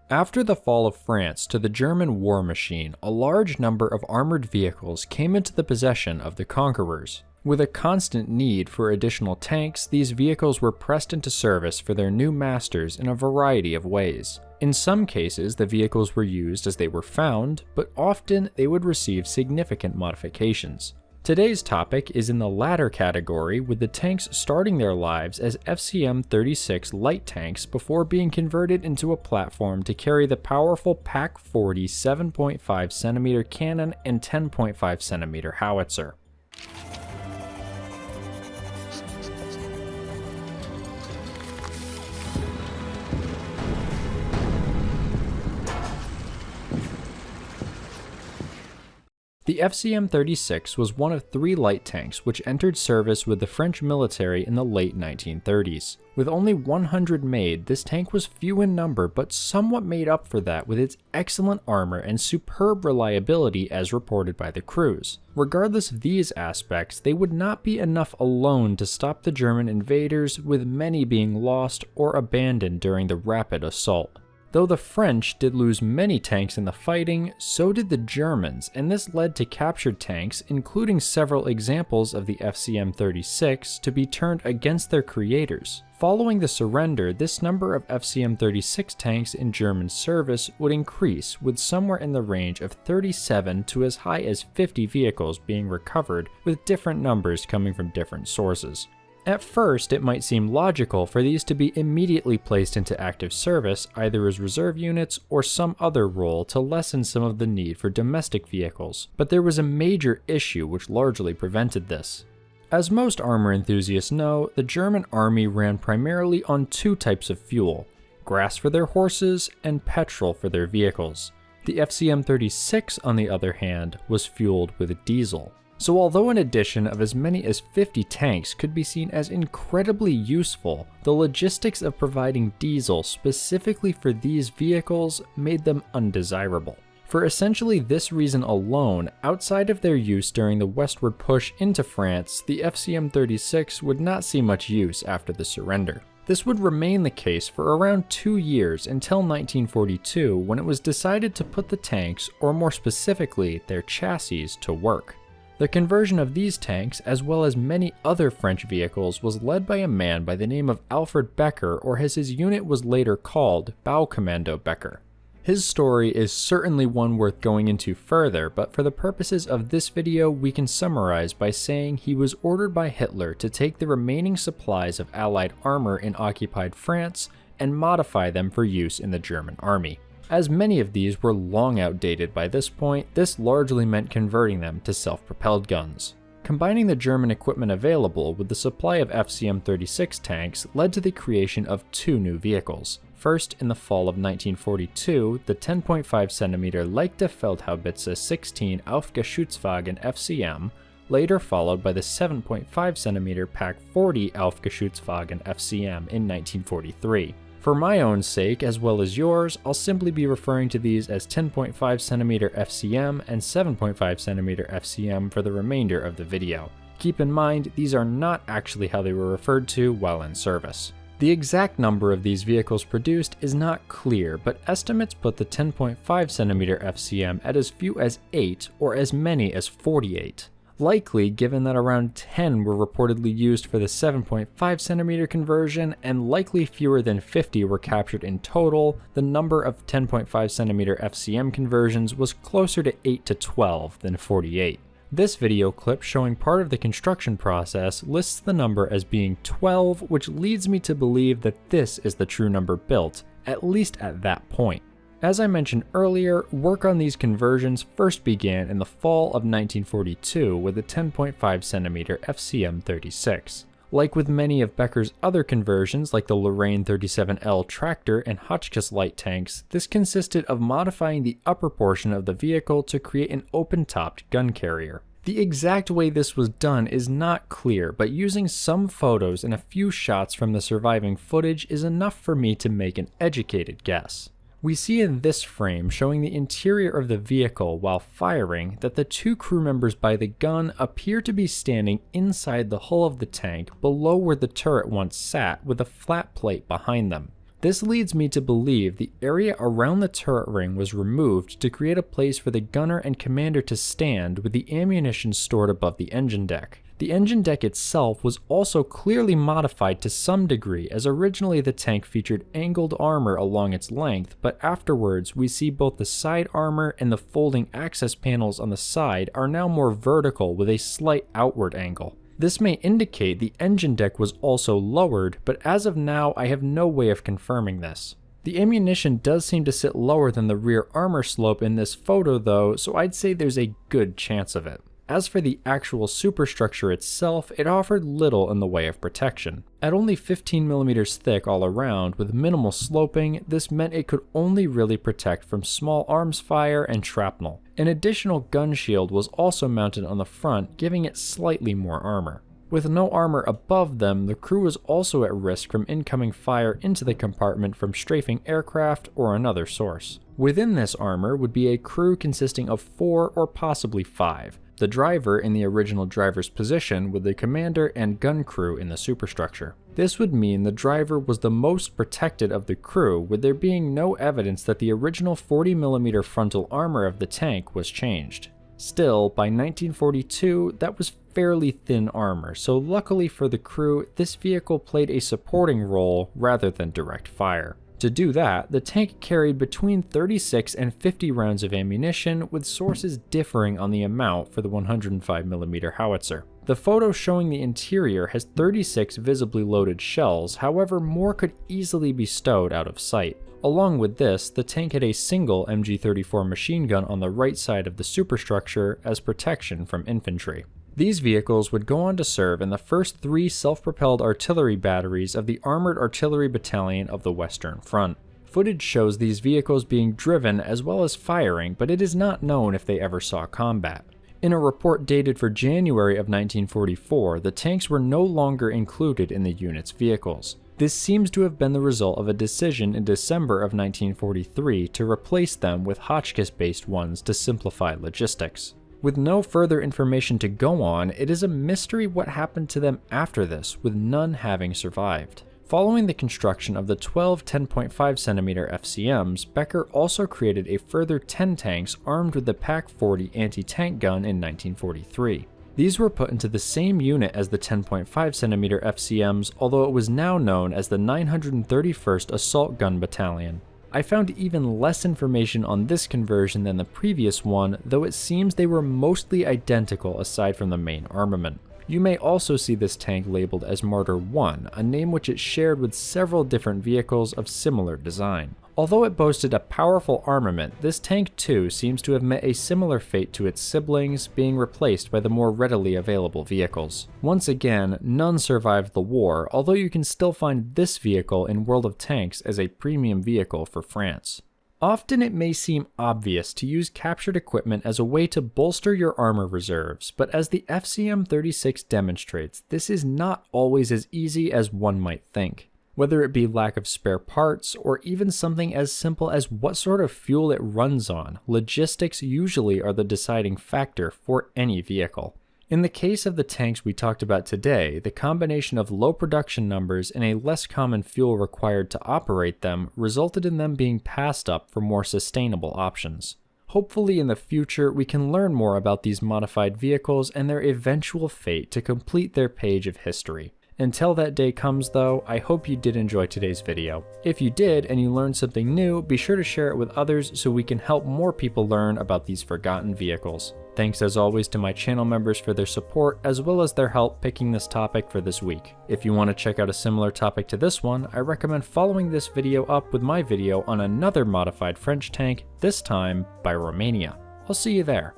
After the fall of France to the German war machine, a large number of armored vehicles came into the possession of the conquerors. With a constant need for additional tanks, these vehicles were pressed into service for their new masters in a variety of ways. In some cases, the vehicles were used as they were found, but often they would receive significant modifications. Today's topic is in the latter category, with the tanks starting their lives as FCM 36 light tanks before being converted into a platform to carry the powerful Pak 40 7.5cm cannon and 10.5cm howitzer. The FCM 36 was one of 3 light tanks which entered service with the French military in the late 1930s. With only 100 made, this tank was few in number but somewhat made up for that with its excellent armor and superb reliability as reported by the crews. Regardless of these aspects, they would not be enough alone to stop the German invaders, with many being lost or abandoned during the rapid assault. Though the French did lose many tanks in the fighting, so did the Germans, and this led to captured tanks, including several examples of the FCM 36, to be turned against their creators. Following the surrender, this number of FCM 36 tanks in German service would increase, with somewhere in the range of 37 to as high as 50 vehicles being recovered, with different numbers coming from different sources. At first, it might seem logical for these to be immediately placed into active service, either as reserve units or some other role to lessen some of the need for domestic vehicles, but there was a major issue which largely prevented this. As most armor enthusiasts know, the German army ran primarily on 2 types of fuel: grass for their horses and petrol for their vehicles. The FCM 36, on the other hand, was fueled with diesel. So although an addition of as many as 50 tanks could be seen as incredibly useful, the logistics of providing diesel specifically for these vehicles made them undesirable. For essentially this reason alone, outside of their use during the westward push into France, the FCM 36 would not see much use after the surrender. This would remain the case for around 2 years until 1942, when it was decided to put the tanks, or more specifically their chassis, to work. The conversion of these tanks, as well as many other French vehicles, was led by a man by the name of Alfred Becker, or as his unit was later called, Baukommando Becker. His story is certainly one worth going into further, but for the purposes of this video, we can summarize by saying he was ordered by Hitler to take the remaining supplies of Allied armor in occupied France and modify them for use in the German army. As many of these were long outdated by this point, this largely meant converting them to self-propelled guns. Combining the German equipment available with the supply of FCM 36 tanks led to the creation of 2 new vehicles. First, in the fall of 1942, the 10.5cm leichte feldhaubitze 16 auf Geschützwagen FCM, later followed by the 7.5cm Pak 40 auf Geschützwagen FCM in 1943. For my own sake, as well as yours, I'll simply be referring to these as 10.5cm FCM and 7.5cm FCM for the remainder of the video. Keep in mind, these are not actually how they were referred to while in service. The exact number of these vehicles produced is not clear, but estimates put the 10.5cm FCM at as few as 8 or as many as 48. Likely, given that around 10 were reportedly used for the 7.5cm conversion, and likely fewer than 50 were captured in total, the number of 10.5cm FCM conversions was closer to 8 to 12 than 48. This video clip showing part of the construction process lists the number as being 12, which leads me to believe that this is the true number built, at least at that point. As I mentioned earlier, work on these conversions first began in the fall of 1942 with the 10.5cm FCM 36. Like with many of Becker's other conversions like the Lorraine 37L tractor and Hotchkiss light tanks, this consisted of modifying the upper portion of the vehicle to create an open-topped gun carrier. The exact way this was done is not clear, but using some photos and a few shots from the surviving footage is enough for me to make an educated guess. We see in this frame showing the interior of the vehicle while firing that the 2 crew members by the gun appear to be standing inside the hull of the tank below where the turret once sat, with a flat plate behind them. This leads me to believe the area around the turret ring was removed to create a place for the gunner and commander to stand with the ammunition stored above the engine deck. The engine deck itself was also clearly modified to some degree, as originally the tank featured angled armor along its length, but afterwards we see both the side armor and the folding access panels on the side are now more vertical with a slight outward angle. This may indicate the engine deck was also lowered, but as of now I have no way of confirming this. The ammunition does seem to sit lower than the rear armor slope in this photo though, so I'd say there's a good chance of it. As for the actual superstructure itself, it offered little in the way of protection. At only 15mm thick all around, with minimal sloping, this meant it could only really protect from small arms fire and shrapnel. An additional gun shield was also mounted on the front, giving it slightly more armor. With no armor above them, the crew was also at risk from incoming fire into the compartment from strafing aircraft or another source. Within this armor would be a crew consisting of 4 or possibly 5. The driver in the original driver's position with the commander and gun crew in the superstructure. This would mean the driver was the most protected of the crew, with there being no evidence that the original 40mm frontal armor of the tank was changed. Still, by 1942, that was fairly thin armor, so luckily for the crew, this vehicle played a supporting role rather than direct fire. To do that, the tank carried between 36 and 50 rounds of ammunition, with sources differing on the amount for the 105mm howitzer. The photo showing the interior has 36 visibly loaded shells, however more could easily be stowed out of sight. Along with this, the tank had a single MG34 machine gun on the right side of the superstructure as protection from infantry. These vehicles would go on to serve in the first 3 self-propelled artillery batteries of the Armored Artillery Battalion of the Western Front. Footage shows these vehicles being driven as well as firing, but it is not known if they ever saw combat. In a report dated for January of 1944, the tanks were no longer included in the unit's vehicles. This seems to have been the result of a decision in December of 1943 to replace them with Hotchkiss-based ones to simplify logistics. With no further information to go on, it is a mystery what happened to them after this, with none having survived. Following the construction of the 12 10.5cm FCMs, Becker also created a further 10 tanks armed with the PaK-40 anti-tank gun in 1943. These were put into the same unit as the 10.5cm FCMs, although it was now known as the 931st Assault Gun Battalion. I found even less information on this conversion than the previous one, though it seems they were mostly identical aside from the main armament. You may also see this tank labeled as Martyr 1, a name which it shared with several different vehicles of similar design. Although it boasted a powerful armament, this tank too seems to have met a similar fate to its siblings, being replaced by the more readily available vehicles. Once again, none survived the war, although you can still find this vehicle in World of Tanks as a premium vehicle for France. Often it may seem obvious to use captured equipment as a way to bolster your armor reserves, but as the FCM-36 demonstrates, this is not always as easy as one might think. Whether it be lack of spare parts, or even something as simple as what sort of fuel it runs on, logistics usually are the deciding factor for any vehicle. In the case of the tanks we talked about today, the combination of low production numbers and a less common fuel required to operate them resulted in them being passed up for more sustainable options. Hopefully in the future we can learn more about these modified vehicles and their eventual fate to complete their page of history. Until that day comes though, I hope you did enjoy today's video. If you did and you learned something new, be sure to share it with others so we can help more people learn about these forgotten vehicles. Thanks as always to my channel members for their support as well as their help picking this topic for this week. If you want to check out a similar topic to this one, I recommend following this video up with my video on another modified French tank, this time by Romania. I'll see you there.